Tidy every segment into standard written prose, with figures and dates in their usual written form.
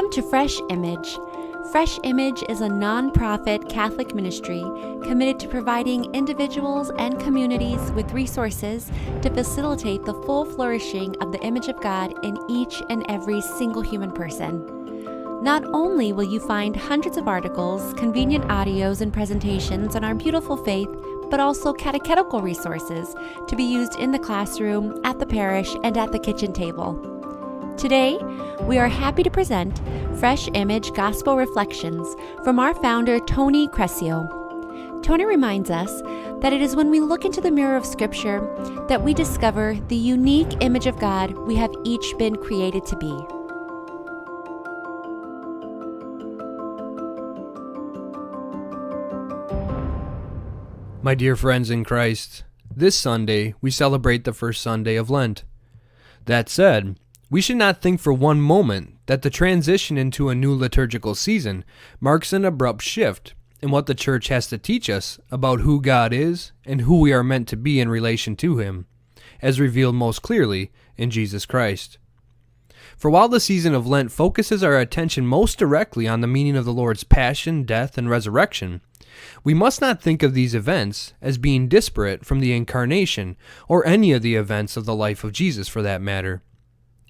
Welcome to FRESHImage. FRESHImage is a non-profit Catholic ministry committed to providing individuals and communities with resources to facilitate the full flourishing of the image of God in each and every single human person. Not only will you find hundreds of articles, convenient audios, and presentations on our beautiful faith, but also catechetical resources to be used in the classroom, at the parish, and at the kitchen table. Today, we are happy to present FRESHImage Gospel Reflections from our founder, Tony Crescio. Tony reminds us that it is when we look into the mirror of Scripture that we discover the unique image of God we have each been created to be. My dear friends in Christ, this Sunday we celebrate the first Sunday of Lent. That said, we should not think for one moment that the transition into a new liturgical season marks an abrupt shift in what the Church has to teach us about who God is and who we are meant to be in relation to Him, as revealed most clearly in Jesus Christ. For while the season of Lent focuses our attention most directly on the meaning of the Lord's passion, death, and resurrection, we must not think of these events as being disparate from the Incarnation or any of the events of the life of Jesus for that matter.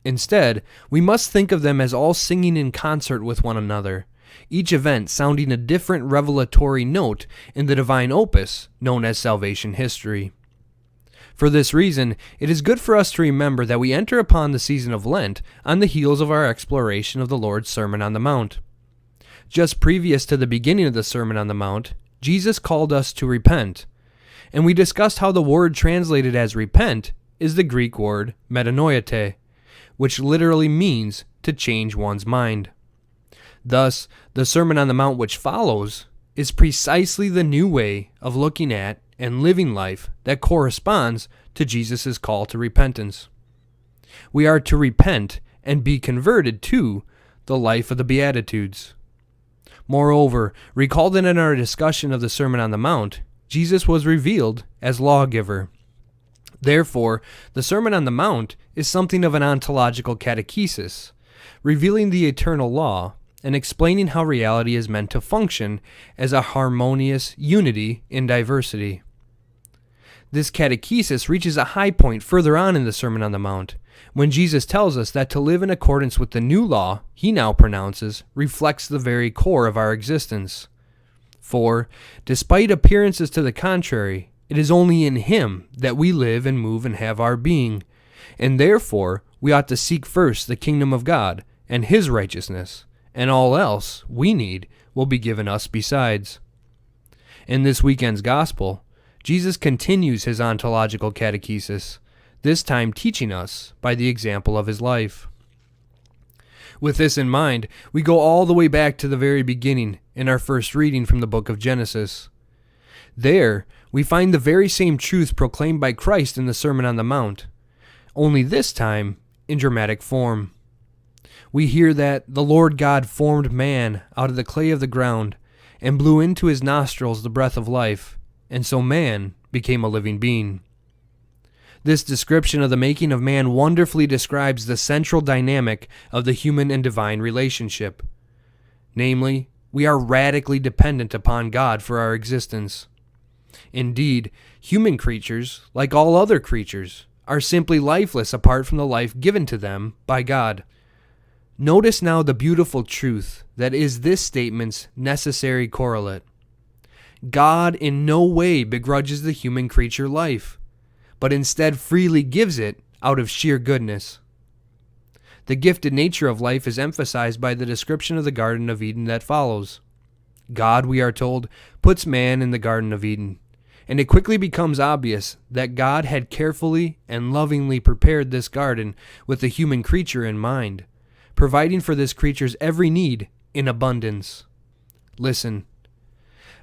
Instead, we must think of them as all singing in concert with one another, each event sounding a different revelatory note in the divine opus known as salvation history. For this reason, it is good for us to remember that we enter upon the season of Lent on the heels of our exploration of the Lord's Sermon on the Mount. Just previous to the beginning of the Sermon on the Mount, Jesus called us to repent, and we discussed how the word translated as repent is the Greek word metanoeite, which literally means to change one's mind. Thus, the Sermon on the Mount which follows is precisely the new way of looking at and living life that corresponds to Jesus' call to repentance. We are to repent and be converted to the life of the Beatitudes. Moreover, recall that in our discussion of the Sermon on the Mount, Jesus was revealed as lawgiver. Therefore, the Sermon on the Mount is something of an ontological catechesis, revealing the eternal law and explaining how reality is meant to function as a harmonious unity in diversity. This catechesis reaches a high point further on in the Sermon on the Mount, when Jesus tells us that to live in accordance with the new law he now pronounces reflects the very core of our existence. For, despite appearances to the contrary, it is only in Him that we live and move and have our being, and therefore we ought to seek first the kingdom of God and His righteousness, and all else we need will be given us besides. In this weekend's Gospel, Jesus continues His ontological catechesis, this time teaching us by the example of His life. With this in mind, we go all the way back to the very beginning in our first reading from the book of Genesis. There, we find the very same truth proclaimed by Christ in the Sermon on the Mount, only this time in dramatic form. We hear that the Lord God formed man out of the clay of the ground and blew into his nostrils the breath of life, and so man became a living being. This description of the making of man wonderfully describes the central dynamic of the human and divine relationship. Namely, we are radically dependent upon God for our existence. Indeed, human creatures, like all other creatures, are simply lifeless apart from the life given to them by God. Notice now the beautiful truth that is this statement's necessary correlate. God in no way begrudges the human creature life, but instead freely gives it out of sheer goodness. The gifted nature of life is emphasized by the description of the Garden of Eden that follows. God, we are told, puts man in the Garden of Eden, and it quickly becomes obvious that God had carefully and lovingly prepared this garden with the human creature in mind, providing for this creature's every need in abundance. Listen.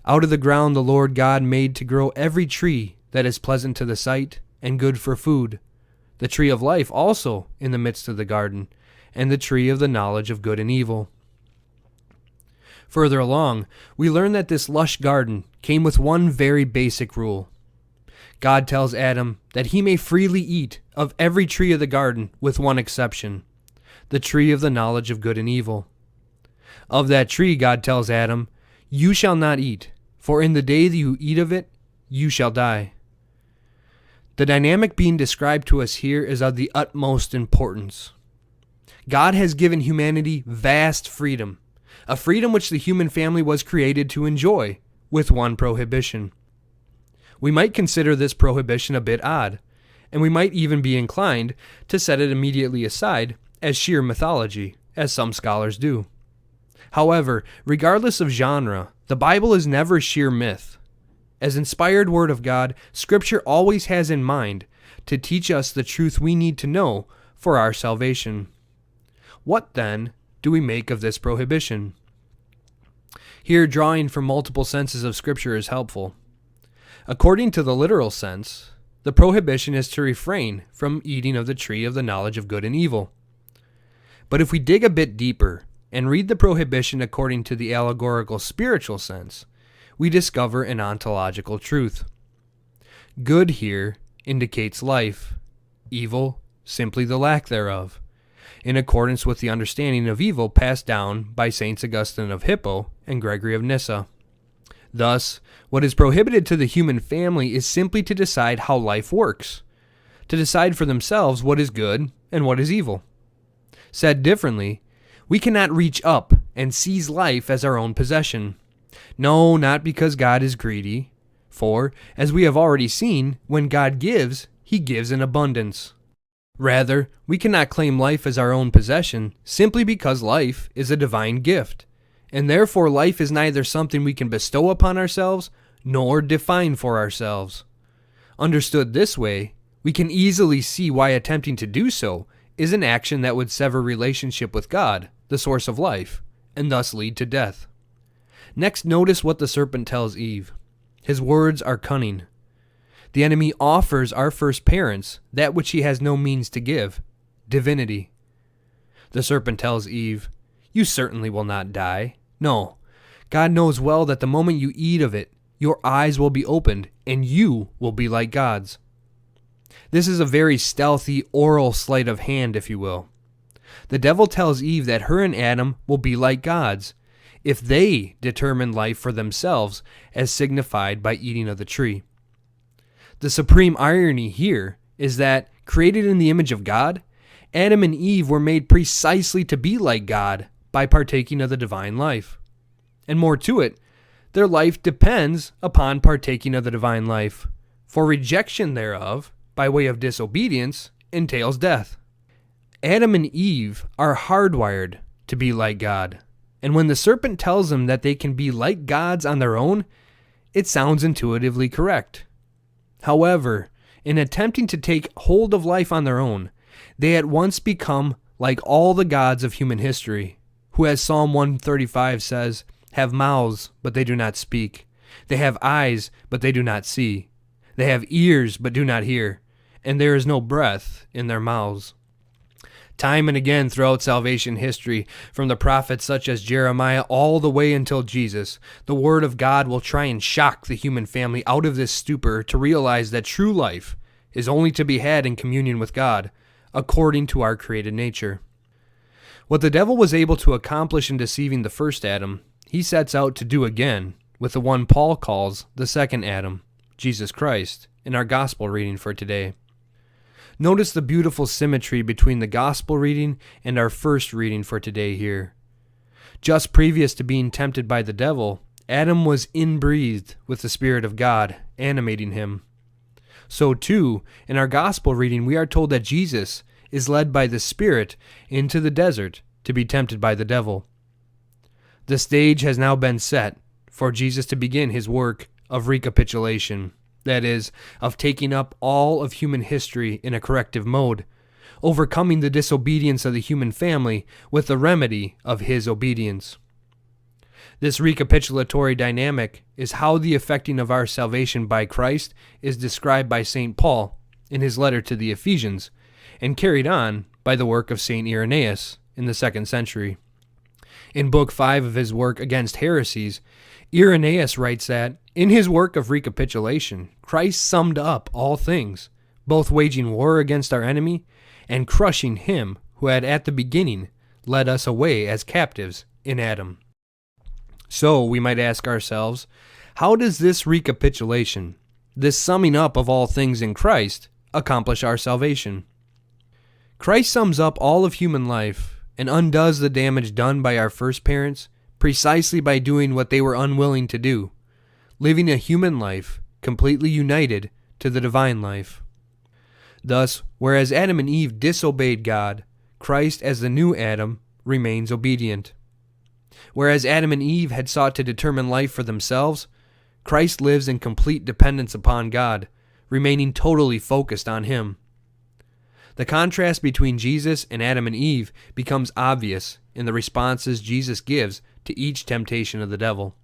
Out of the ground the Lord God made to grow every tree that is pleasant to the sight and good for food, the tree of life also in the midst of the garden, and the tree of the knowledge of good and evil. Further along, we learn that this lush garden came with one very basic rule. God tells Adam that he may freely eat of every tree of the garden with one exception, the tree of the knowledge of good and evil. Of that tree, God tells Adam, "You shall not eat, for in the day that you eat of it, you shall die." The dynamic being described to us here is of the utmost importance. God has given humanity vast freedom, a freedom which the human family was created to enjoy, with one prohibition. We might consider this prohibition a bit odd, and we might even be inclined to set it immediately aside as sheer mythology, as some scholars do. However, regardless of genre, the Bible is never sheer myth. As inspired Word of God, Scripture always has in mind to teach us the truth we need to know for our salvation. What, then, do we make of this prohibition? Here, drawing from multiple senses of Scripture is helpful. According to the literal sense, the prohibition is to refrain from eating of the tree of the knowledge of good and evil. But if we dig a bit deeper and read the prohibition according to the allegorical spiritual sense, we discover an ontological truth. Good here indicates life, evil simply the lack thereof, in accordance with the understanding of evil passed down by Saints Augustine of Hippo and Gregory of Nyssa. Thus, what is prohibited to the human family is simply to decide how life works, to decide for themselves what is good and what is evil. Said differently, we cannot reach up and seize life as our own possession. No, not because God is greedy, for, as we have already seen, when God gives, He gives in abundance. Rather, we cannot claim life as our own possession simply because life is a divine gift, and therefore life is neither something we can bestow upon ourselves nor define for ourselves. Understood this way, we can easily see why attempting to do so is an action that would sever relationship with God, the source of life, and thus lead to death. Next, notice what the serpent tells Eve. His words are cunning. The enemy offers our first parents that which he has no means to give, divinity. The serpent tells Eve, "You certainly will not die. No, God knows well that the moment you eat of it, your eyes will be opened, and you will be like gods." This is a very stealthy oral sleight of hand, if you will. The devil tells Eve that her and Adam will be like gods if they determine life for themselves as signified by eating of the tree. The supreme irony here is that, created in the image of God, Adam and Eve were made precisely to be like God by partaking of the divine life. And more to it, their life depends upon partaking of the divine life, for rejection thereof, by way of disobedience, entails death. Adam and Eve are hardwired to be like God, and when the serpent tells them that they can be like gods on their own, it sounds intuitively correct. However, in attempting to take hold of life on their own, they at once become like all the gods of human history, who, as Psalm 135 says, have mouths, but they do not speak. They have eyes, but they do not see. They have ears, but do not hear. And there is no breath in their mouths. Time and again throughout salvation history, from the prophets such as Jeremiah all the way until Jesus, the Word of God will try and shock the human family out of this stupor to realize that true life is only to be had in communion with God, according to our created nature. What the devil was able to accomplish in deceiving the first Adam, he sets out to do again with the one Paul calls the second Adam, Jesus Christ, in our gospel reading for today. Notice the beautiful symmetry between the gospel reading and our first reading for today here. Just previous to being tempted by the devil, Adam was inbreathed with the Spirit of God, animating him. So too, in our gospel reading, we are told that Jesus is led by the Spirit into the desert to be tempted by the devil. The stage has now been set for Jesus to begin his work of recapitulation. That is, of taking up all of human history in a corrective mode, overcoming the disobedience of the human family with the remedy of his obedience. This recapitulatory dynamic is how the effecting of our salvation by Christ is described by St. Paul in his letter to the Ephesians, and carried on by the work of St. Irenaeus in the 2nd century. In Book 5 of his work Against Heresies, Irenaeus writes that, in his work of recapitulation, Christ summed up all things, both waging war against our enemy and crushing him who had at the beginning led us away as captives in Adam. So we might ask ourselves, how does this recapitulation, this summing up of all things in Christ, accomplish our salvation? Christ sums up all of human life and undoes the damage done by our first parents precisely by doing what they were unwilling to do, living a human life completely united to the divine life. Thus, whereas Adam and Eve disobeyed God, Christ as the new Adam remains obedient. Whereas Adam and Eve had sought to determine life for themselves, Christ lives in complete dependence upon God, remaining totally focused on Him. The contrast between Jesus and Adam and Eve becomes obvious in the responses Jesus gives to each temptation of the devil.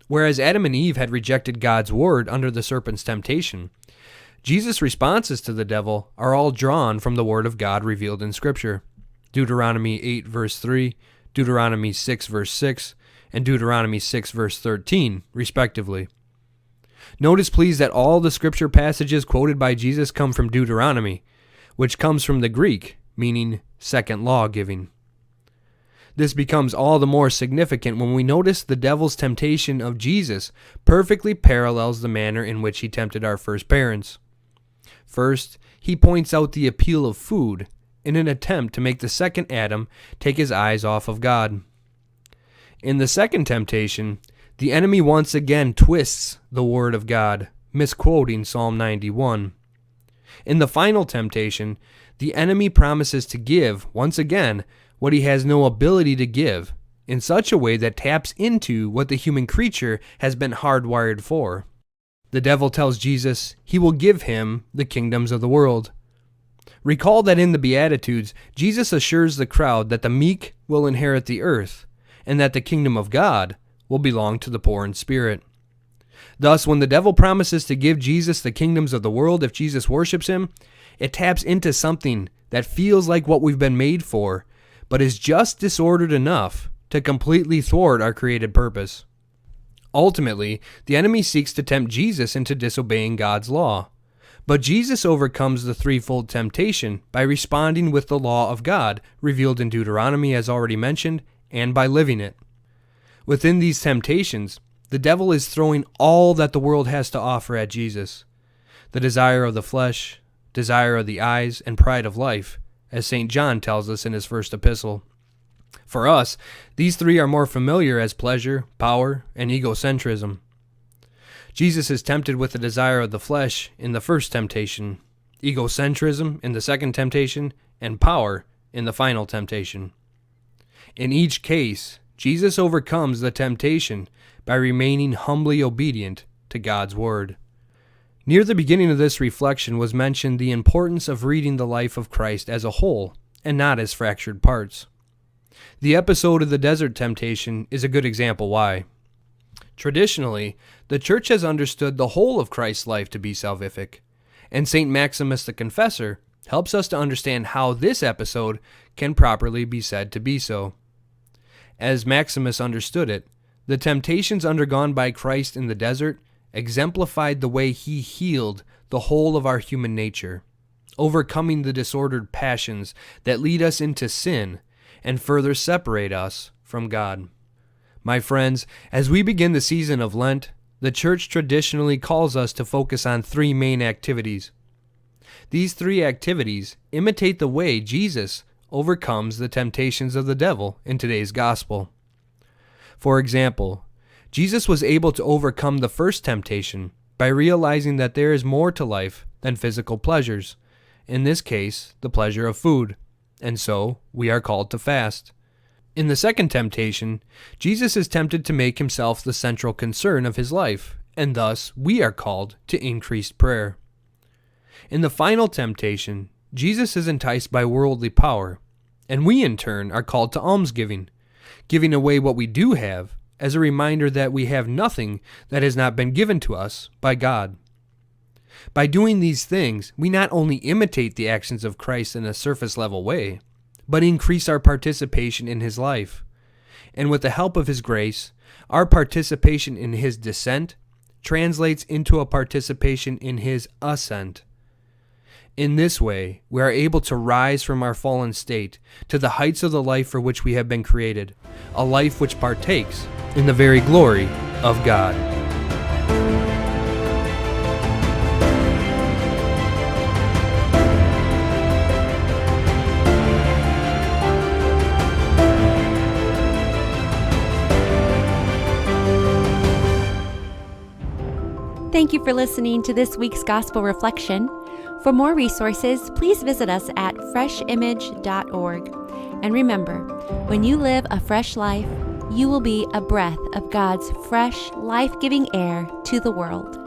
Whereas Adam and Eve had rejected God's word under the serpent's temptation, Jesus' responses to the devil are all drawn from the word of God revealed in Scripture. Deuteronomy 8 verse 3, Deuteronomy 6 verse 6, and Deuteronomy 6 verse 13, respectively. Notice please that all the Scripture passages quoted by Jesus come from Deuteronomy, which comes from the Greek, meaning second law giving. This becomes all the more significant when we notice the devil's temptation of Jesus perfectly parallels the manner in which he tempted our first parents. First, he points out the appeal of food in an attempt to make the second Adam take his eyes off of God. In the second temptation, the enemy once again twists the word of God, misquoting Psalm 91. In the final temptation, the enemy promises to give, once again, what he has no ability to give, in such a way that taps into what the human creature has been hardwired for. The devil tells Jesus he will give him the kingdoms of the world. Recall that in the Beatitudes, Jesus assures the crowd that the meek will inherit the earth, and that the kingdom of God will belong to the poor in spirit. Thus, when the devil promises to give Jesus the kingdoms of the world if Jesus worships him, it taps into something that feels like what we've been made for, but is just disordered enough to completely thwart our created purpose. Ultimately, the enemy seeks to tempt Jesus into disobeying God's law. But Jesus overcomes the threefold temptation by responding with the law of God, revealed in Deuteronomy as already mentioned, and by living it. Within these temptations, the devil is throwing all that the world has to offer at Jesus. The desire of the flesh, desire of the eyes, and pride of life, as St. John tells us in his first epistle. For us, these three are more familiar as pleasure, power, and egocentrism. Jesus is tempted with the desire of the flesh in the first temptation, egocentrism in the second temptation, and power in the final temptation. In each case, Jesus overcomes the temptation by remaining humbly obedient to God's word. Near the beginning of this reflection was mentioned the importance of reading the life of Christ as a whole and not as fractured parts. The episode of the desert temptation is a good example why. Traditionally, the Church has understood the whole of Christ's life to be salvific, and St. Maximus the Confessor helps us to understand how this episode can properly be said to be so. As Maximus understood it, the temptations undergone by Christ in the desert exemplified the way he healed the whole of our human nature, overcoming the disordered passions that lead us into sin and further separate us from God. My friends, as we begin the season of Lent, the Church traditionally calls us to focus on three main activities. These three activities imitate the way Jesus overcomes the temptations of the devil in today's gospel. For example, Jesus was able to overcome the first temptation by realizing that there is more to life than physical pleasures, in this case, the pleasure of food, and so we are called to fast. In the second temptation, Jesus is tempted to make himself the central concern of his life, and thus we are called to increased prayer. In the final temptation, Jesus is enticed by worldly power, and we in turn are called to almsgiving, giving away what we do have as a reminder that we have nothing that has not been given to us by God. By doing these things, we not only imitate the actions of Christ in a surface-level way, but increase our participation in his life. And with the help of his grace, our participation in his descent translates into a participation in his ascent. In this way, we are able to rise from our fallen state to the heights of the life for which we have been created, a life which partakes in the very glory of God. Thank you for listening to this week's Gospel Reflection. For more resources, please visit us at FRESHImage.org. And remember, when you live a fresh life, you will be a breath of God's fresh, life-giving air to the world.